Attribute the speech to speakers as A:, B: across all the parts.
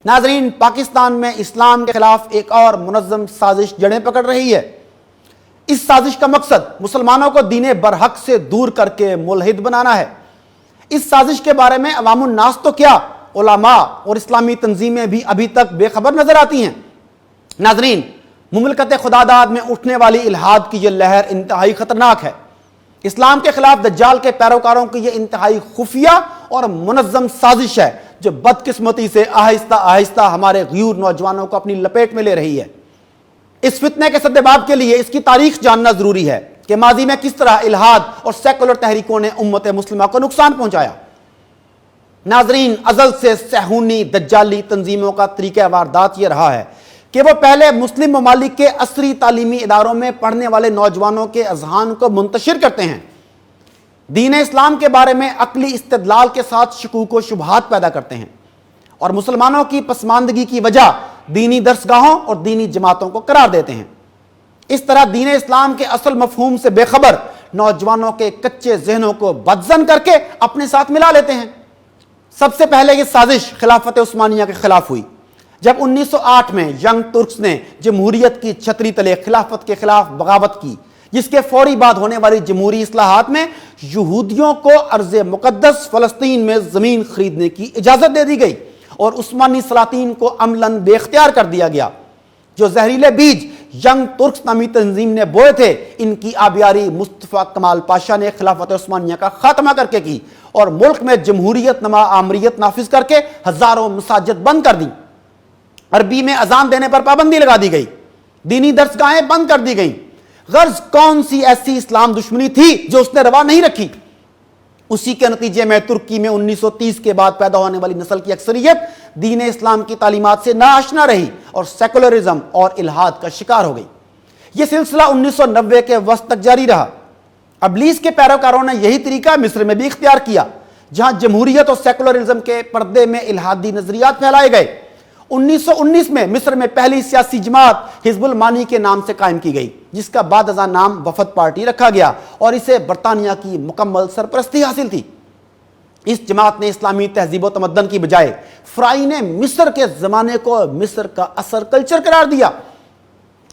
A: ناظرین، پاکستان میں اسلام کے خلاف ایک اور منظم سازش جڑیں پکڑ رہی ہے۔ اس سازش کا مقصد مسلمانوں کو دین برحق سے دور کر کے ملحد بنانا ہے۔ اس سازش کے بارے میں عوام الناس تو کیا، علماء اور اسلامی تنظیمیں بھی ابھی تک بے خبر نظر آتی ہیں۔ ناظرین، مملکت خداداد میں اٹھنے والی الحاد کی یہ لہر انتہائی خطرناک ہے۔ اسلام کے خلاف دجال کے پیروکاروں کی یہ انتہائی خفیہ اور منظم سازش ہے جو بدقسمتی سے آہستہ آہستہ ہمارے غیور نوجوانوں کو اپنی لپیٹ میں لے رہی ہے۔ اس فتنے کے سدباب کے لیے اس کی تاریخ جاننا ضروری ہے کہ ماضی میں کس طرح الحاد اور سیکولر تحریکوں نے امت مسلمہ کو نقصان پہنچایا۔ ناظرین، ازل سے صہیونی دجالی تنظیموں کا طریقہ واردات یہ رہا ہے کہ وہ پہلے مسلم ممالک کے عصری تعلیمی اداروں میں پڑھنے والے نوجوانوں کے اذہان کو منتشر کرتے ہیں، دین اسلام کے بارے میں عقلی استدلال کے ساتھ شکوک و شبہات پیدا کرتے ہیں اور مسلمانوں کی پسماندگی کی وجہ دینی درسگاہوں اور دینی جماعتوں کو قرار دیتے ہیں۔ اس طرح دین اسلام کے اصل مفہوم سے بے خبر نوجوانوں کے کچے ذہنوں کو بدظن کر کے اپنے ساتھ ملا لیتے ہیں۔ سب سے پہلے یہ سازش خلافت عثمانیہ کے خلاف ہوئی، جب 1908 میں ینگ ترکس نے جمہوریت کی چھتری تلے خلافت کے خلاف بغاوت کی، جس کے فوری بعد ہونے والی جمہوری اصلاحات میں یہودیوں کو ارض مقدس فلسطین میں زمین خریدنے کی اجازت دے دی گئی اور عثمانی سلاطین کو عملاً بے اختیار کر دیا گیا۔ جو زہریلے بیج ینگ ترکس نامی تنظیم نے بوئے تھے، ان کی آبیاری مصطفیٰ کمال پاشا نے خلافت عثمانیہ کا خاتمہ کر کے کی اور ملک میں جمہوریت نما آمریت نافذ کر کے ہزاروں مساجد بند کر دیں۔ عربی میں اذان دینے پر پابندی لگا دی گئی، دینی درسگاہیں بند کر دی گئیں۔ غرض کون سی ایسی اسلام دشمنی تھی جو اس نے روا نہیں رکھی؟ اسی کے نتیجے میں ترکی میں 1930 کے بعد پیدا ہونے والی نسل کی اکثریت دین اسلام کی تعلیمات سے ناآشنا رہی اور سیکولرزم اور الحاد کا شکار ہو گئی۔ یہ سلسلہ 1990 کے وسط تک جاری رہا۔ ابلیس کے پیروکاروں نے یہی طریقہ مصر میں بھی اختیار کیا، جہاں جمہوریت اور سیکولرزم کے پردے میں الحادی نظریات پھیلائے گئے۔ 1919 میں مصر میں پہلی سیاسی جماعت حزب المانی کے نام سے قائم کی گئی، جس کا بعد ازاں نام وفد پارٹی رکھا گیا اور اسے برطانیہ کی مکمل سرپرستی حاصل تھی۔ اس جماعت نے اسلامی تہذیب و تمدن کی بجائے فرعین مصر کے زمانے کو مصر کا اثر کلچر قرار دیا،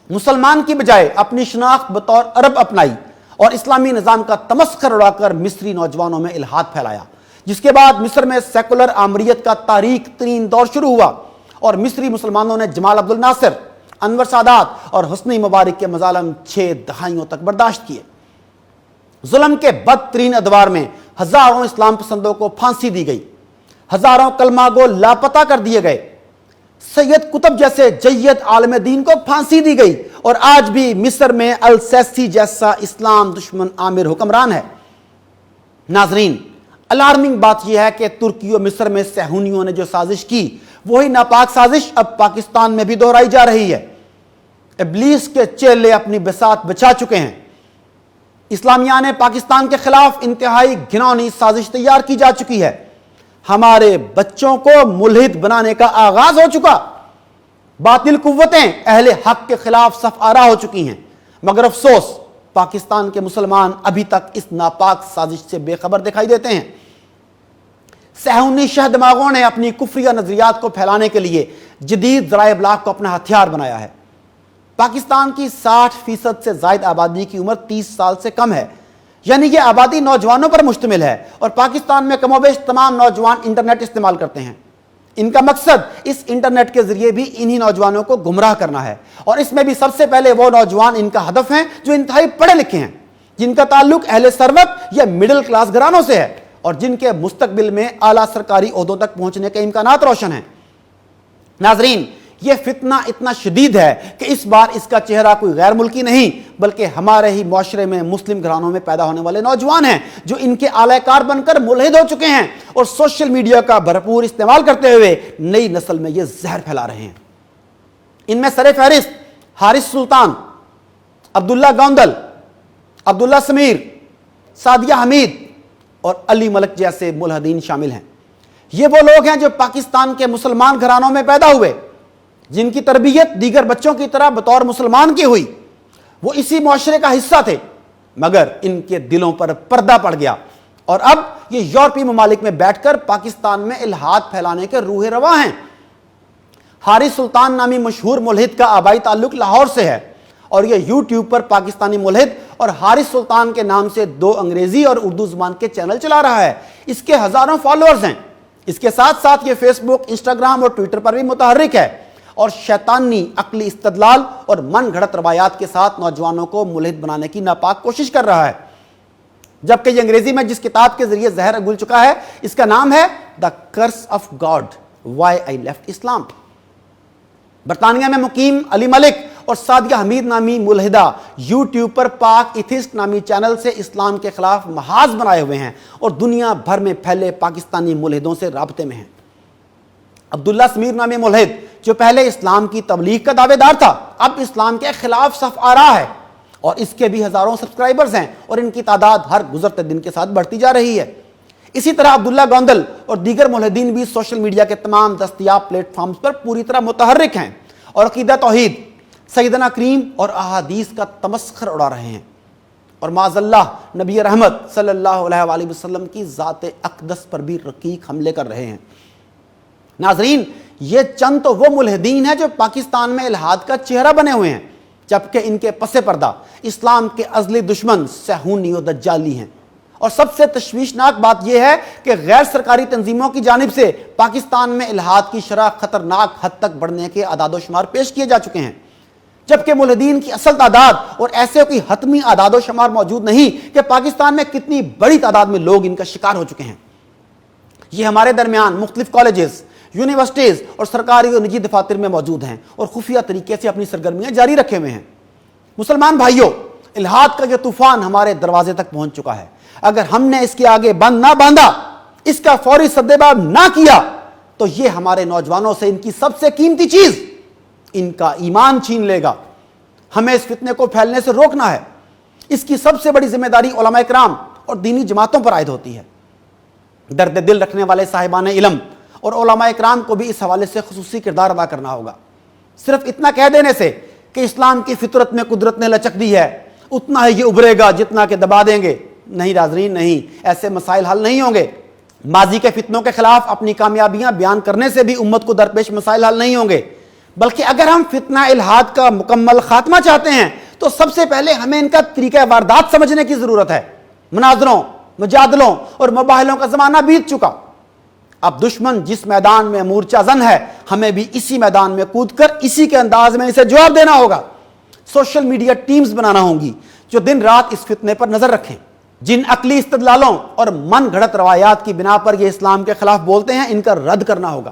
A: مسلمان کی بجائے اپنی شناخت بطور عرب اپنائی اور اسلامی نظام کا تمسخر اڑا کر مصری نوجوانوں میں الحاد پھیلایا، جس کے بعد مصر میں سیکولر آمریت کا تاریک ترین دور شروع ہوا اور مصری مسلمانوں نے جمال عبد الناصر، انور سادات اور حسنی مبارک کے مظالم 6 دہائیوں تک برداشت کیے۔ ظلم کے بدترین ادوار میں ہزاروں اسلام پسندوں کو پھانسی دی گئی، ہزاروں کلمہ گو لاپتہ کر دیے گئے، سید قطب جیسے جید عالم دین کو پھانسی دی گئی اور آج بھی مصر میں السیسی جیسا اسلام دشمن عامر حکمران ہے۔ ناظرین، الارمنگ بات یہ ہے کہ ترکی و مصر میں صہیونیوں نے جو سازش کی، وہی ناپاک سازش اب پاکستان میں بھی دہرائی جا رہی ہے۔ ابلیس کے چیلے اپنی بساط بچا چکے ہیں۔ اسلامیہ نے پاکستان کے خلاف انتہائی گھناؤنی سازش تیار کی جا چکی ہے۔ ہمارے بچوں کو ملحد بنانے کا آغاز ہو چکا، باطل قوتیں اہل حق کے خلاف صف آرا ہو چکی ہیں، مگر افسوس پاکستان کے مسلمان ابھی تک اس ناپاک سازش سے بے خبر دکھائی دیتے ہیں۔ صہیونی شہ دماغوں نے اپنی کفریہ نظریات کو پھیلانے کے لیے جدید ذرائع ابلاغ کو اپنا ہتھیار بنایا ہے۔ پاکستان کی 60% سے زائد آبادی کی عمر 30 سال سے کم ہے، یعنی یہ آبادی نوجوانوں پر مشتمل ہے اور پاکستان میں کم و بیش تمام نوجوان انٹرنیٹ استعمال کرتے ہیں۔ ان کا مقصد اس انٹرنیٹ کے ذریعے بھی انہی نوجوانوں کو گمراہ کرنا ہے، اور اس میں بھی سب سے پہلے وہ نوجوان ان کا ہدف ہیں جو انتہائی پڑھے لکھے ہیں، جن کا تعلق اہل ثروت یا مڈل کلاس گھرانوں سے ہے اور جن کے مستقبل میں اعلیٰ سرکاری عہدوں تک پہنچنے کے امکانات روشن ہیں۔ ناظرین، یہ فتنہ اتنا شدید ہے کہ اس بار اس کا چہرہ کوئی غیر ملکی نہیں بلکہ ہمارے ہی معاشرے میں مسلم گھرانوں میں پیدا ہونے والے نوجوان ہیں، جو ان کے اعلی کار بن کر ملحد ہو چکے ہیں اور سوشل میڈیا کا بھرپور استعمال کرتے ہوئے نئی نسل میں یہ زہر پھیلا رہے ہیں۔ ان میں سر فہرست حارث سلطان، عبداللہ گوندل، عبداللہ سمیر، سعدیہ حمید اور علی ملک جیسے ملحدین شامل ہیں۔ یہ وہ لوگ ہیں جو پاکستان کے مسلمان گھرانوں میں پیدا ہوئے، جن کی تربیت دیگر بچوں کی طرح بطور مسلمان کی ہوئی۔ وہ اسی معاشرے کا حصہ تھے، مگر ان کے دلوں پر پردہ پڑ گیا اور اب یہ یورپی ممالک میں بیٹھ کر پاکستان میں الحاد پھیلانے کے روح رواں ہیں۔ حارث سلطان نامی مشہور ملحد کا آبائی تعلق لاہور سے ہے اور یہ یوٹیوب پر پاکستانی ملحد اور حارث سلطان کے نام سے 2 انگریزی اور اردو زبان کے چینل چلا رہا ہے۔ اس کے ہزاروں فالوورز ہیں۔ اس کے ساتھ ساتھ یہ فیس بک، انسٹاگرام اور ٹویٹر پر بھی متحرک ہے اور شیطانی عقلی استدلال اور من گھڑت روایات کے ساتھ نوجوانوں کو ملحد بنانے کی ناپاک کوشش کر رہا ہے۔ جبکہ یہ انگریزی میں جس کتاب کے ذریعے زہر اگل چکا ہے اس کا نام ہے the curse of God why I left Islam. برطانیہ میں مقیم علی ملک اور سعدیہ حمید نامی ملحدہ یوٹیوب پر پاک ایتھسٹ نامی چینل سے اسلام کے خلاف محاذ بنائے ہوئے ہیں اور دنیا بھر میں پھیلے پاکستانی ملحدوں سے رابطے میں ہیں۔ عبداللہ سمیر نامی ملحد جو پہلے اسلام کی تبلیغ کا دعوے دار تھا اب اسلام کے خلاف صف آ رہا ہے اور اس کے بھی ہزاروں سبسکرائبرز ہیں اور ان کی تعداد ہر گزرتے دن کے ساتھ بڑھتی جا رہی ہے۔ اسی طرح عبداللہ گوندل اور دیگر ملحدین بھی سوشل میڈیا کے تمام دستیاب پلیٹ فارمز پر پوری طرح متحرک ہیں اور عقیدہ توحید، سیدنا کریم اور احادیث کا تمسخر اڑا رہے ہیں اور معاذ اللہ نبی رحمت صلی اللہ علیہ وآلہ وسلم کی ذات اقدس پر بھی رقیق حملے کر رہے ہیں۔ ناظرین، یہ چند تو وہ ملحدین ہیں جو پاکستان میں الحاد کا چہرہ بنے ہوئے ہیں، جبکہ ان کے پس پردہ اسلام کے ازلی دشمن صہیونی و دجالی ہیں۔ اور سب سے تشویشناک بات یہ ہے کہ غیر سرکاری تنظیموں کی جانب سے پاکستان میں الحاد کی شرح خطرناک حد تک بڑھنے کے اعداد و شمار پیش کیے جا چکے ہیں، جبکہ ملحدین کی اصل تعداد اور ایسے کوئی حتمی اعداد و شمار موجود نہیں کہ پاکستان میں کتنی بڑی تعداد میں لوگ ان کا شکار ہو چکے ہیں۔ یہ ہمارے درمیان مختلف کالجز، یونیورسٹیز اور سرکاری اور نجی دفاتر میں موجود ہیں اور خفیہ طریقے سے اپنی سرگرمیاں جاری رکھے ہوئے ہیں۔ مسلمان بھائیوں، الحاد کا یہ طوفان ہمارے دروازے تک پہنچ چکا ہے۔ اگر ہم نے اس کے آگے بند نہ باندھا، اس کا فوری سدباب نہ کیا تو یہ ہمارے نوجوانوں سے ان کی سب سے قیمتی چیز، ان کا ایمان چھین لے گا۔ ہمیں اس فتنے کو پھیلنے سے روکنا ہے۔ اس کی سب سے بڑی ذمہ داری علماء کرام اور دینی جماعتوں پر عائد ہوتی ہے۔ درد دل رکھنے والے صاحبان علم اور علماء کرام کو بھی اس حوالے سے خصوصی کردار ادا کرنا ہوگا۔ صرف اتنا کہہ دینے سے کہ اسلام کی فطرت میں قدرت نے لچک دی ہے، اتنا ہی یہ ابھرے گا جتنا کہ دبا دیں گے، نہیں ناظرین، نہیں، ایسے مسائل حل نہیں ہوں گے۔ ماضی کے فتنوں کے خلاف اپنی کامیابیاں بیان کرنے سے بھی امت کو درپیش مسائل حل نہیں ہوں گے، بلکہ اگر ہم فتنہ الحاد کا مکمل خاتمہ چاہتے ہیں تو سب سے پہلے ہمیں ان کا طریقہ واردات سمجھنے کی ضرورت ہے۔ مناظروں، مجادلوں اور مباحثوں کا زمانہ بیت چکا۔ اب دشمن جس میدان میں مورچہ زن ہے، ہمیں بھی اسی میدان میں کود کر اسی کے انداز میں اسے جواب دینا ہوگا۔ سوشل میڈیا ٹیمز بنانا ہوں گی جو دن رات اس فتنے پر نظر رکھیں۔ جن عقلی استدلالوں اور من گھڑت روایات کی بنا پر یہ اسلام کے خلاف بولتے ہیں، ان کا رد کرنا ہوگا۔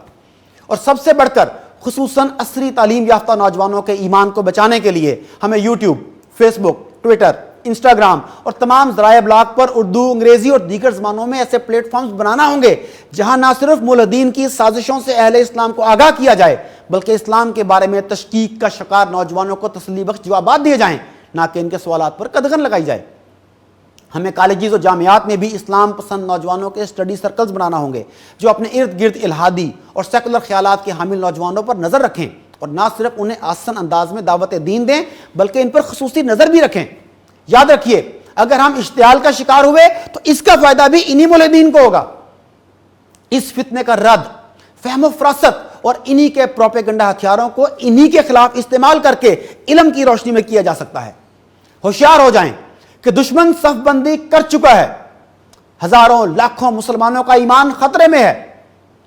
A: اور سب سے بڑھ کر خصوصاً عصری تعلیم یافتہ نوجوانوں کے ایمان کو بچانے کے لیے ہمیں یوٹیوب، فیس بک، ٹویٹر، انسٹاگرام اور تمام ذرائع ابلاغ پر اردو، انگریزی اور دیگر زبانوں میں ایسے پلیٹ فارمز بنانا ہوں گے جہاں نہ صرف ملحدین کی سازشوں سے اہل اسلام کو آگاہ کیا جائے، بلکہ اسلام کے بارے میں تشکیک کا شکار نوجوانوں کو تسلی بخش جوابات دیے جائیں، نہ کہ ان کے سوالات پر قدغن لگائی جائے۔ ہمیں کالجز اور جامعات میں بھی اسلام پسند نوجوانوں کے اسٹڈی سرکلز بنانا ہوں گے جو اپنے ارد گرد الحادی اور سیکولر خیالات کے حامل نوجوانوں پر نظر رکھیں اور نہ صرف انہیں آسن انداز میں دعوت دین دیں بلکہ ان پر خصوصی نظر بھی رکھیں۔ یاد رکھیے، اگر ہم اشتعال کا شکار ہوئے تو اس کا فائدہ بھی انہی ملحدین کو ہوگا۔ اس فتنے کا رد فہم و فراست اور انہی کے پروپیگنڈا ہتھیاروں کو انہی کے خلاف استعمال کر کے علم کی روشنی میں کیا جا سکتا ہے۔ ہوشیار ہو جائیں کہ دشمن صف بندی کر چکا ہے، ہزاروں لاکھوں مسلمانوں کا ایمان خطرے میں ہے۔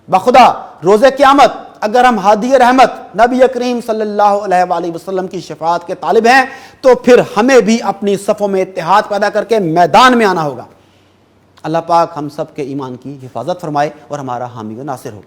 A: بخدا روز قیامت اگر ہم ہادی رحمت نبی کریم صلی اللہ علیہ وآلہ وسلم کی شفاعت کے طالب ہیں تو پھر ہمیں بھی اپنی صفوں میں اتحاد پیدا کر کے میدان میں آنا ہوگا۔ اللہ پاک ہم سب کے ایمان کی حفاظت فرمائے اور ہمارا حامی و ناصر ہو۔